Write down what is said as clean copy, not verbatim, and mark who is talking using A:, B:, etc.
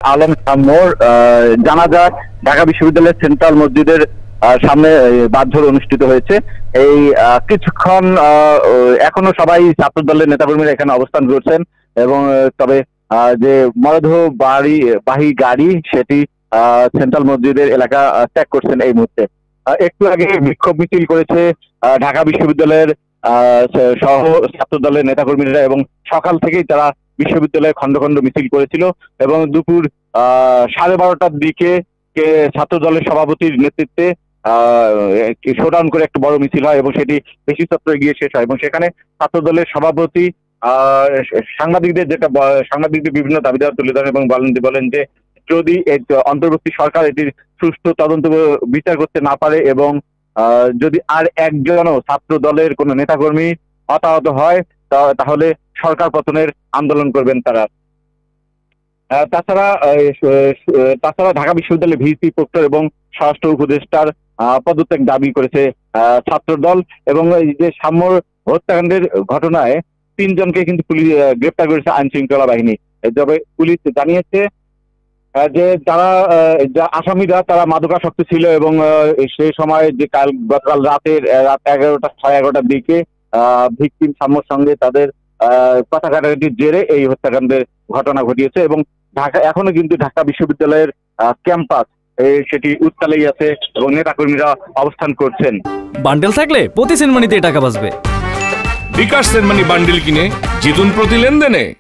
A: আলম মোড় জানা যায় ঢাকা বিশ্ববিদ্যালয়ের সেন্ট্রাল মসজিদের সামনে বাদঝোড় অনুষ্ঠিত হয়েছে। এই কিছুক্ষণ এখনো সবাই ছাত্র দলের নেতাকর্মীরা এখানে অবস্থান করছেন এবং তবে যে বাহী গাড়ি সেটি সেন্ট্রাল মসজিদের এলাকা ত্যাগ করছেন এই মুহূর্তে। একটু আগে বিক্ষোভ মিছিল করেছে ঢাকা বিশ্ববিদ্যালয়ের সহ ছাত্র দলের নেতাকর্মীরা এবং সকাল থেকেই তারা বিশ্ববিদ্যালয়ে খন্ড খন্ড মিছিল করেছিল এবং দুপুর 12:30টার দিকে ছাত্র দলের সভাপতির নেতৃত্বে শোডাউন করে একটা বড় মিছিল হয় এবং সেটি বেশি চত্বরে গিয়ে শেষ হয় এবং সেখানে ছাত্র দলের সভাপতি সাংবাদিকদের বিভিন্ন দাবি দেওয়া তুলে ধরেন এবং বলেন যে যদি অন্তর্বর্তী সরকার এটির সুষ্ঠু তদন্ত বিচার করতে না পারে এবং যদি আর একজনও ছাত্র দলের কোনো নেতাকর্মী হতাহত হয় তাহলে সরকার পতনের আন্দোলন করবেন তারা। তাছাড়া ঢাকা বিশ্ববিদ্যালয়ের ভিসি প্রক্টর এবং স্বরাষ্ট্র উপদেষ্টার পদত্যাগ দাবি করেছে ছাত্র দল এবং এই যে সাম্য হত্যাকাণ্ডের ঘটনায় 3 জনকে কিন্তু পুলিশ গ্রেপ্তার করেছে আইন শৃঙ্খলা বাহিনী। তবে পুলিশ জানিয়েছে যে আসামিরা তারা মাদকাসক্ত ছিল এবং সেই সময় যে গতকাল রাত 11:30-11:30টার দিকে ভিকটিম সাম্যর সঙ্গে তাদের কথা কাটাকাটির জেরে এই হত্যাকাণ্ডের ঘটনা ঘটিয়েছে এবং এখনো কিন্তু ঢাকা বিশ্ববিদ্যালয়ের ক্যাম্পাস সেটি উত্তালেই আছে এবং নেতাকর্মীরা অবস্থান করছেন।
B: বান্ডেল থাকলে প্রতি সেনমানিতে টাকা বাঁচবে।
C: বিকাশ সেনমানি বান্ডেল কিনে জিতুন প্রতি লেনদেনে।